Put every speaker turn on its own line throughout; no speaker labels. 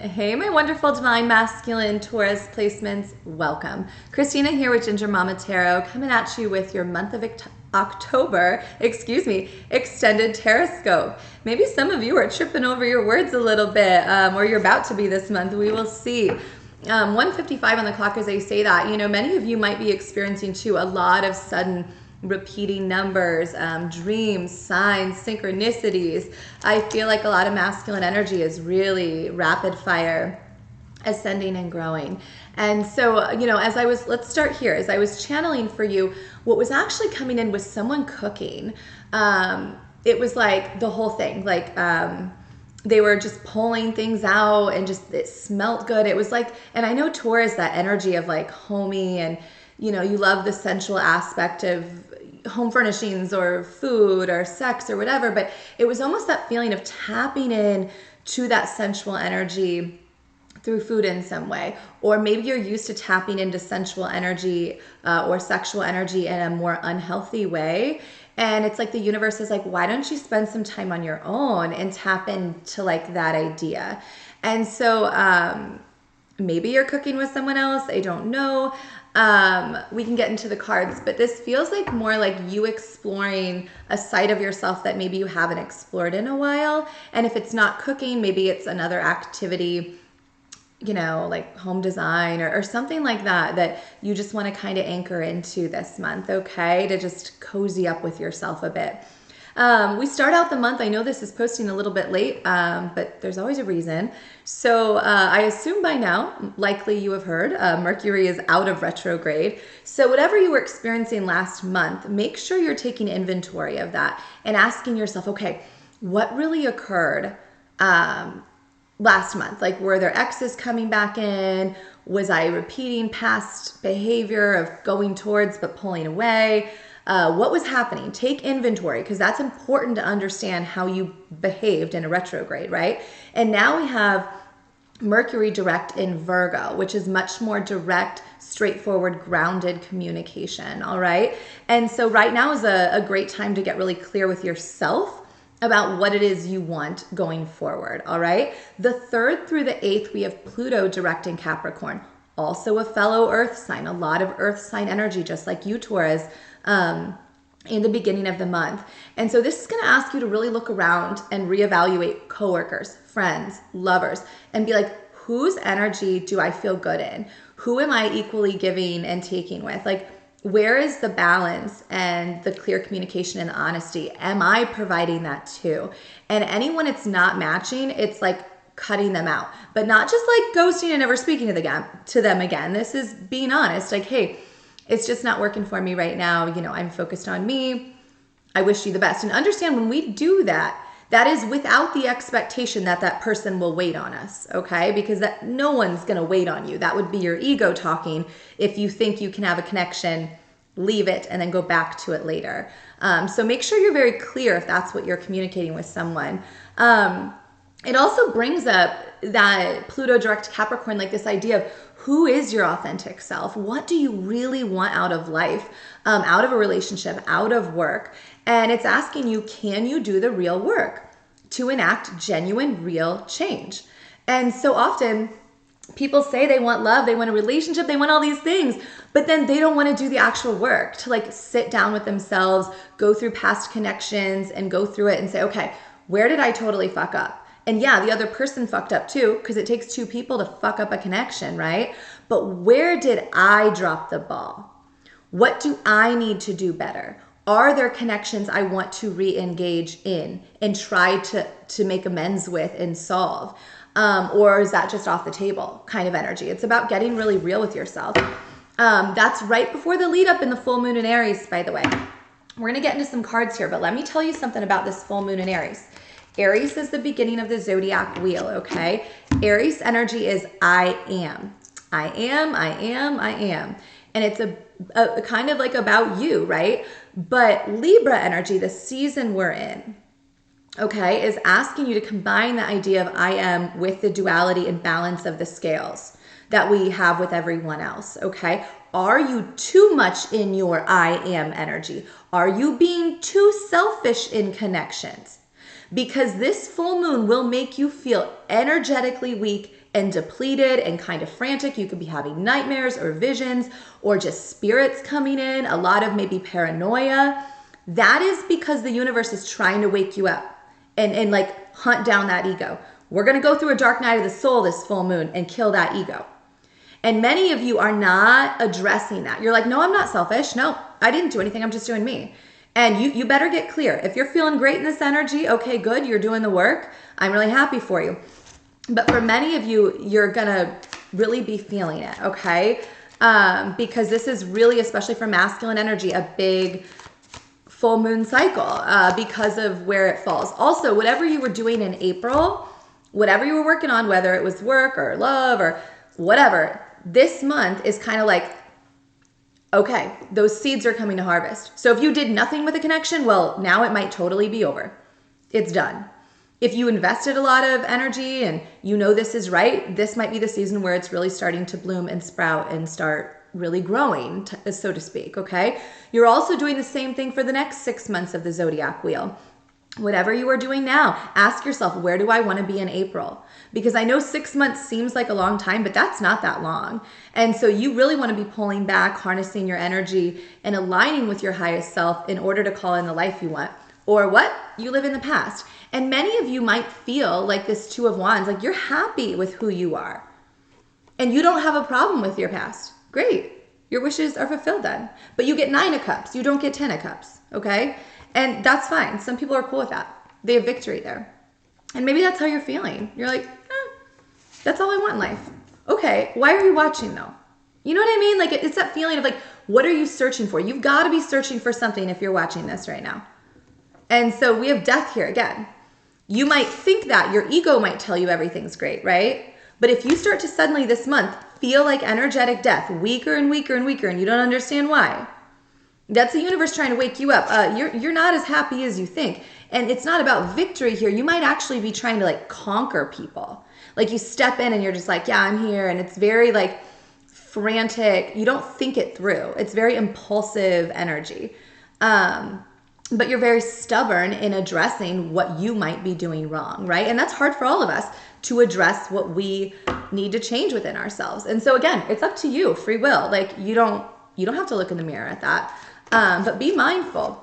Hey, my wonderful divine masculine Taurus placements. Welcome. Christina here with Ginger Mama Tarot, coming at you with your month of October, extended Tarotscope. Maybe some of you are tripping over your words a little bit, or you're about to be this month. We will see. 1:55 on the clock as I say that. You know, many of you might be experiencing too a lot of sudden repeating numbers, dreams, signs, synchronicities. I feel like a lot of masculine energy is really rapid fire ascending and growing. And so, you know, let's start here. As I was channeling for you, what was actually coming in was someone cooking. It was like the whole thing, they were just pulling things out and just, it smelled good. It was like, and I know Taurus, that energy of like homey and, you know, you love the sensual aspect of home furnishings or food or sex or whatever, but it was almost that feeling of tapping in to that sensual energy through food in some way. Or maybe you're used to tapping into sensual energy or sexual energy in a more unhealthy way. And it's like the universe is like, why don't you spend some time on your own and tap into like that idea? And so maybe you're cooking with someone else. I don't know. We can get into the cards, but this feels like more like you exploring a side of yourself that maybe you haven't explored in a while. And if it's not cooking, maybe it's another activity, you know, like home design or something like that, that you just want to kind of anchor into this month, okay? To just cozy up with yourself a bit. We start out the month, I know this is posting a little bit late, but there's always a reason. So I assume by now, likely you have heard, Mercury is out of retrograde. So whatever you were experiencing last month, make sure you're taking inventory of that and asking yourself, okay, what really occurred last month? Like, were there exes coming back in? Was I repeating past behavior of going towards but pulling away? What was happening? Take inventory, because that's important to understand how you behaved in a retrograde, right? And now we have Mercury direct in Virgo, which is much more direct, straightforward, grounded communication, all right? And so right now is a great time to get really clear with yourself about what it is you want going forward, all right? The 3rd through the 8th, we have Pluto direct in Capricorn, also a fellow earth sign, a lot of earth sign energy, just like you, Taurus, in the beginning of the month. And so this is going to ask you to really look around and reevaluate coworkers, friends, lovers, and be like, whose energy do I feel good in? Who am I equally giving and taking with? Like, where is the balance and the clear communication and honesty? Am I providing that too? And anyone it's not matching, it's like cutting them out, but not just like ghosting and never speaking to them again. This is being honest. Like, hey, it's just not working for me right now. You know, I'm focused on me. I wish you the best. And understand, when we do that, that is without the expectation that that person will wait on us, okay? Because that no one's going to wait on you. That would be your ego talking. If you think you can have a connection, leave it and then go back to it later. So make sure you're very clear if that's what you're communicating with someone. It also brings up that Pluto direct Capricorn, like this idea of who is your authentic self? What do you really want out of life, out of a relationship, out of work? And it's asking you, can you do the real work to enact genuine, real change? And so often people say they want love, they want a relationship, they want all these things, but then they don't want to do the actual work to like sit down with themselves, go through past connections and go through it and say, okay, where did I totally fuck up? And yeah, the other person fucked up too, because it takes 2 people to fuck up a connection, right? But where did I drop the ball? What do I need to do better? Are there connections I want to re-engage in and try to make amends with and solve? Or is that just off the table kind of energy? It's about getting really real with yourself. That's right before the lead up in the full moon in Aries, by the way. We're going to get into some cards here, but let me tell you something about this full moon in Aries. Aries is the beginning of the zodiac wheel, okay? Aries energy is I am. I am, I am, I am. And it's a kind of like about you, right? But Libra energy, the season we're in, okay, is asking you to combine the idea of I am with the duality and balance of the scales that we have with everyone else, okay? Are you too much in your I am energy? Are you being too selfish in connections? because this full moon will make you feel energetically weak and depleted and kind of frantic. You could be having nightmares or visions or just spirits coming in, a lot of maybe paranoia. That is because the universe is trying to wake you up and like hunt down that ego. We're going to go through a dark night of the soul this full moon and kill that ego. And many of you are not addressing that. You're like, no, I'm not selfish. No, I didn't do anything. I'm just doing me. And you better get clear. If you're feeling great in this energy, okay, good. You're doing the work. I'm really happy for you. But for many of you, you're going to really be feeling it, okay? Because this is really, especially for masculine energy, a big full moon cycle because of where it falls. Also, whatever you were doing in April, whatever you were working on, whether it was work or love or whatever, this month is kind of like, okay, those seeds are coming to harvest. So if you did nothing with a connection, well, now it might totally be over. It's done. If you invested a lot of energy and you know this is right, this might be the season where it's really starting to bloom and sprout and start really growing, so to speak, okay? You're also doing the same thing for the next 6 months of the zodiac wheel. Whatever you are doing now, ask yourself, where do I want to be in April? Because I know 6 months seems like a long time, but that's not that long. And so you really want to be pulling back, harnessing your energy, and aligning with your highest self in order to call in the life you want. Or what? You live in the past. And many of you might feel like this Two of Wands, like you're happy with who you are. And you don't have a problem with your past. Great. Your wishes are fulfilled then. But you get 9 of Cups. You don't get 10 of Cups. Okay? And that's fine. Some people are cool with that. They have victory there. And maybe that's how you're feeling. You're like, that's all I want in life. Okay, why are you watching though? You know what I mean? Like it's that feeling of like, what are you searching for? You've got to be searching for something if you're watching this right now. And so we have death here again. You might think that your ego might tell you everything's great, right? But if you start to suddenly this month feel like energetic death, weaker and weaker and weaker, and you don't understand why, that's the universe trying to wake you up. You're not as happy as you think. And it's not about victory here. You might actually be trying to like conquer people. Like you step in and you're just like, yeah, I'm here. And it's very like frantic. You don't think it through. It's very impulsive energy. But you're very stubborn in addressing what you might be doing wrong, right? And that's hard for all of us to address what we need to change within ourselves. And so again, it's up to you, free will. Like you don't have to look in the mirror at that. But be mindful.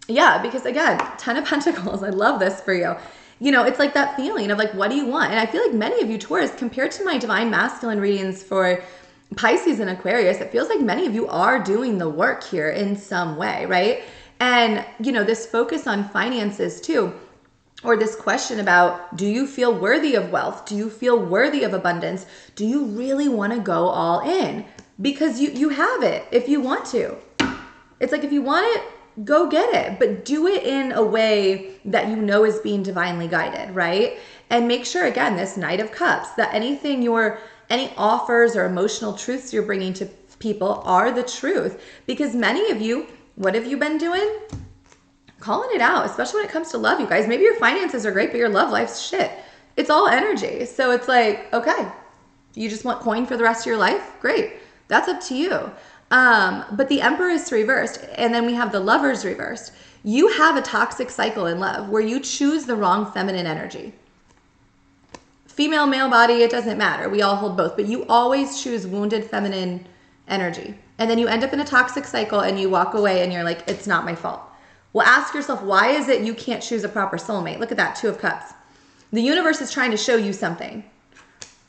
Yeah, because again, 10 of Pentacles, I love this for you. You know, it's like that feeling of like, what do you want? And I feel like many of you Taurus, compared to my divine masculine readings for Pisces and Aquarius, it feels like many of you are doing the work here in some way, right? And, you know, this focus on finances too, or this question about, do you feel worthy of wealth? Do you feel worthy of abundance? Do you really want to go all in? Because you have it if you want to. It's like if you want it, go get it, but do it in a way that you know is being divinely guided, right? And make sure, again, this Knight of Cups, that any offers or emotional truths you're bringing to people are the truth. Because many of you, what have you been doing? Calling it out, especially when it comes to love, you guys. Maybe your finances are great, but your love life's shit. It's all energy. So it's like, okay, you just want coin for the rest of your life? Great. That's up to you. But the Empress reversed, and then we have the Lovers reversed. You have a toxic cycle in love where you choose the wrong feminine energy. Female, male body, it doesn't matter. We all hold both, but you always choose wounded feminine energy. And then you end up in a toxic cycle and you walk away and you're like, it's not my fault. Well, ask yourself, why is it you can't choose a proper soulmate? Look at that, 2 of Cups. The universe is trying to show you something.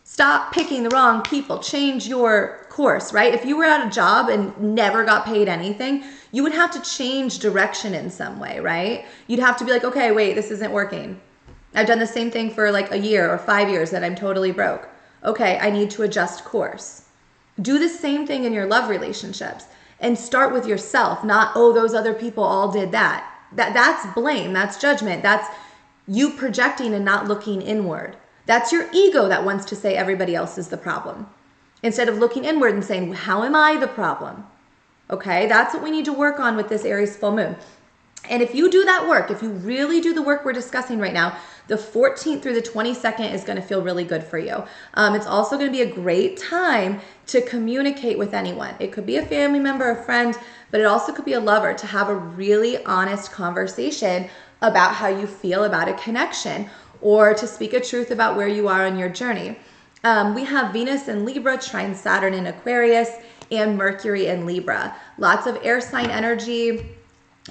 Stop picking the wrong people. Change your course, right? If you were at a job and never got paid anything, you would have to change direction in some way, right? You'd have to be like, okay, wait, this isn't working. I've done the same thing for like a year or 5 years and I'm totally broke. Okay, I need to adjust course. Do the same thing in your love relationships and start with yourself, not, oh, those other people all did that. That's blame, that's judgment, that's you projecting and not looking inward. That's your ego that wants to say everybody else is the problem, instead of looking inward and saying, how am I the problem? Okay, that's what we need to work on with this Aries full moon. And if you do that work, if you really do the work we're discussing right now, the 14th through the 22nd is going to feel really good for you. It's also going to be a great time to communicate with anyone. It could be a family member, a friend, but it also could be a lover, to have a really honest conversation about how you feel about a connection, or to speak a truth about where you are on your journey. We have Venus in Libra, trine Saturn in Aquarius, and Mercury in Libra. Lots of air sign energy.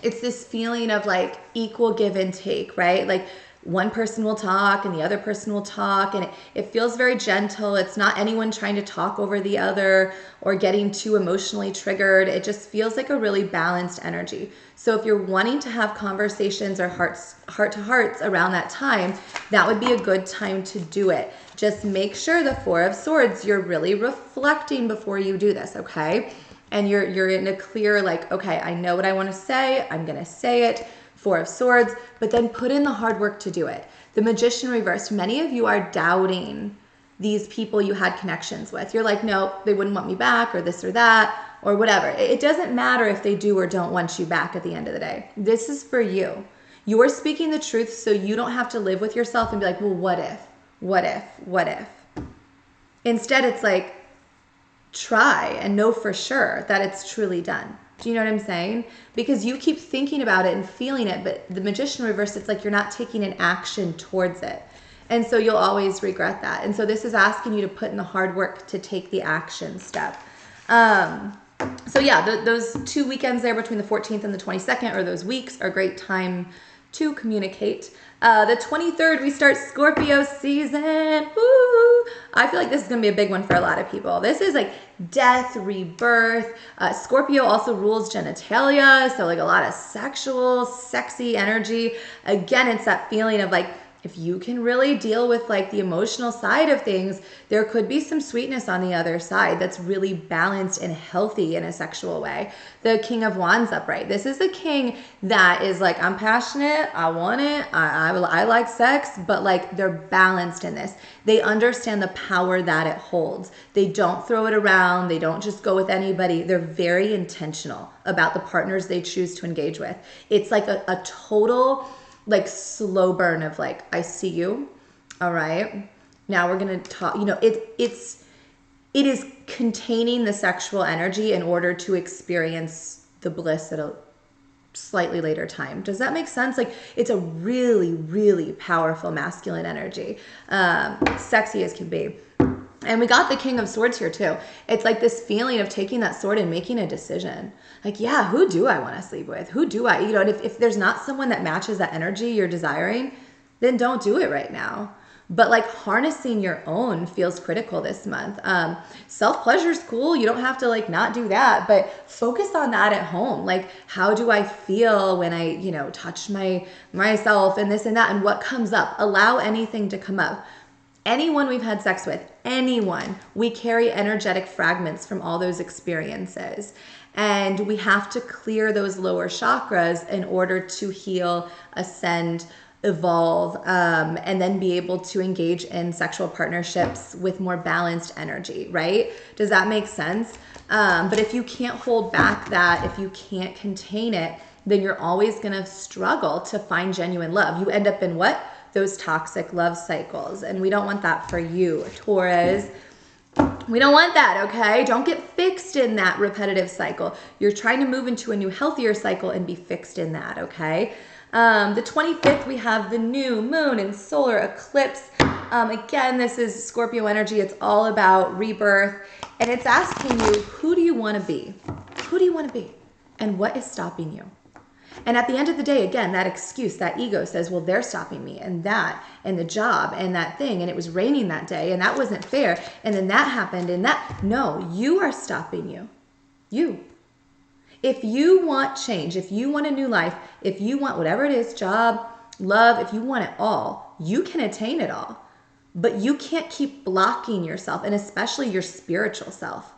It's this feeling of like equal give and take, right? Like one person will talk and the other person will talk, and it feels very gentle. It's not anyone trying to talk over the other or getting too emotionally triggered. It just feels like a really balanced energy. So if you're wanting to have conversations or heart to hearts around that time, that would be a good time to do it. Just make sure the Four of Swords, you're really reflecting before you do this, okay? And you're in a clear, like, okay, I know what I want to say. I'm going to say it. Four of Swords, but then put in the hard work to do it. The Magician reversed. Many of you are doubting these people you had connections with. You're like, no, they wouldn't want me back, or this or that, or whatever. It doesn't matter if they do or don't want you back at the end of the day. This is for you. You're speaking the truth so you don't have to live with yourself and be like, well, what if? What if? What if? Instead, it's like, try and know for sure that it's truly done. Do you know what I'm saying? Because you keep thinking about it and feeling it, but the Magician reverse, it's like you're not taking an action towards it. And so you'll always regret that. And so this is asking you to put in the hard work to take the action step. So yeah, those 2 weekends there between the 14th and the 22nd, or those weeks, are a great time to communicate. The 23rd, we start Scorpio season. Woo! I feel like this is going to be a big one for a lot of people. This is like death, rebirth. Scorpio also rules genitalia, so like a lot of sexual, sexy energy. Again, it's that feeling of like, if you can really deal with like the emotional side of things, there could be some sweetness on the other side that's really balanced and healthy in a sexual way. The King of Wands upright. This is the king that is like, I'm passionate, I want it, I like sex, but like they're balanced in this. They understand the power that it holds. They don't throw it around. They don't just go with anybody. They're very intentional about the partners they choose to engage with. It's like a total like slow burn of like, I see you. All right. Now we're going to talk, you know, it is containing the sexual energy in order to experience the bliss at a slightly later time. Does that make sense? Like, it's a really, really powerful masculine energy. Sexy as can be. And we got the King of Swords here too. It's like this feeling of taking that sword and making a decision. Like, yeah, who do I want to sleep with? Who do I, you know, and if there's not someone that matches that energy you're desiring, then don't do it right now. But like harnessing your own feels critical this month. Self-pleasure is cool. You don't have to like not do that, but focus on that at home. Like, how do I feel when I, you know, touch myself and this and that, and what comes up? Allow anything to come up. Anyone we've had sex with, anyone, we carry energetic fragments from all those experiences. And we have to clear those lower chakras in order to heal, ascend, evolve, and then be able to engage in sexual partnerships with more balanced energy, right? Does that make sense? But if you can't hold back that, if you can't contain it, then you're always going to struggle to find genuine love. You end up in what? Those toxic love cycles. And we don't want that for you, Taurus. We don't want that, okay? Don't get fixed in that repetitive cycle. You're trying to move into a new, healthier cycle and be fixed in that, okay? The 25th, we have the new moon and solar eclipse. Again, this is Scorpio energy. It's all about rebirth. And it's asking you, who do you want to be? Who do you want to be? And what is stopping you? And at the end of the day, again, that excuse, that ego says, well, they're stopping me, and that, and the job, and that thing, and it was raining that day, and that wasn't fair, and then that happened, and that. No, you are stopping you. You. If you want change, if you want a new life, if you want whatever it is, job, love, if you want it all, you can attain it all. But you can't keep blocking yourself, and especially your spiritual self.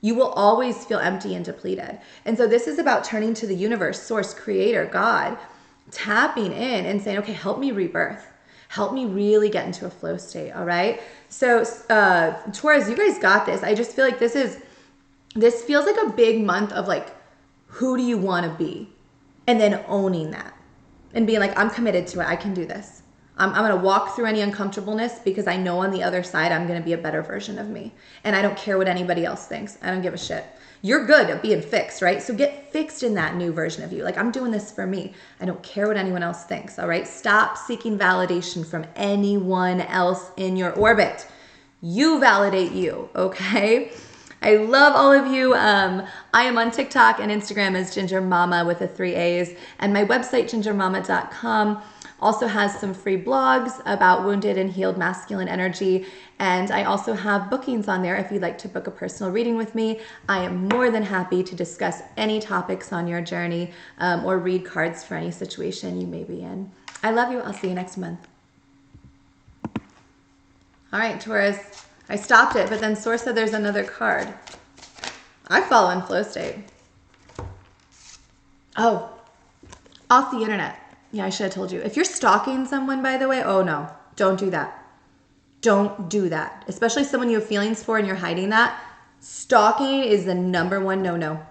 You will always feel empty and depleted. And so this is about turning to the universe, source, creator, God, tapping in and saying, okay, help me rebirth. Help me really get into a flow state, all right? So Taurus, you guys got this. I just feel like this feels like a big month of like, who do you want to be? And then owning that and being like, I'm committed to it. I can do this. I'm going to walk through any uncomfortableness because I know on the other side I'm going to be a better version of me. And I don't care what anybody else thinks. I don't give a shit. You're good at being fixed, right? So get fixed in that new version of you. Like, I'm doing this for me. I don't care what anyone else thinks, all right? Stop seeking validation from anyone else in your orbit. You validate you, okay? I love all of you. I am on TikTok and Instagram as Ginger Mama with the 3 A's. And my website, gingermama.com, also has some free blogs about wounded and healed masculine energy. And I also have bookings on there if you'd like to book a personal reading with me. I am more than happy to discuss any topics on your journey or read cards for any situation you may be in. I love you. I'll see you next month. All right, Taurus. I stopped it, but then Source said there's another card. I follow in flow state. Oh, off the internet. Yeah, I should have told you. If you're stalking someone, by the way, oh no, don't do that. Don't do that. Especially someone you have feelings for and you're hiding that. Stalking is the #1 no-no.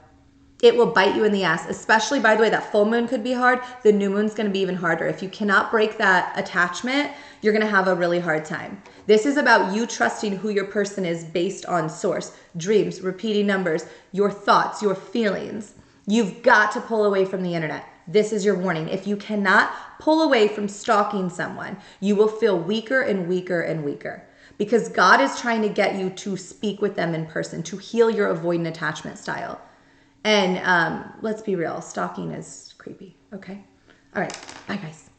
It will bite you in the ass, especially, by the way, that full moon could be hard. The new moon's going to be even harder. If you cannot break that attachment, you're going to have a really hard time. This is about you trusting who your person is based on source, dreams, repeating numbers, your thoughts, your feelings. You've got to pull away from the internet. This is your warning. If you cannot pull away from stalking someone, you will feel weaker and weaker and weaker because God is trying to get you to speak with them in person, to heal your avoidant attachment style. And let's be real, stalking is creepy, okay? All right, bye guys.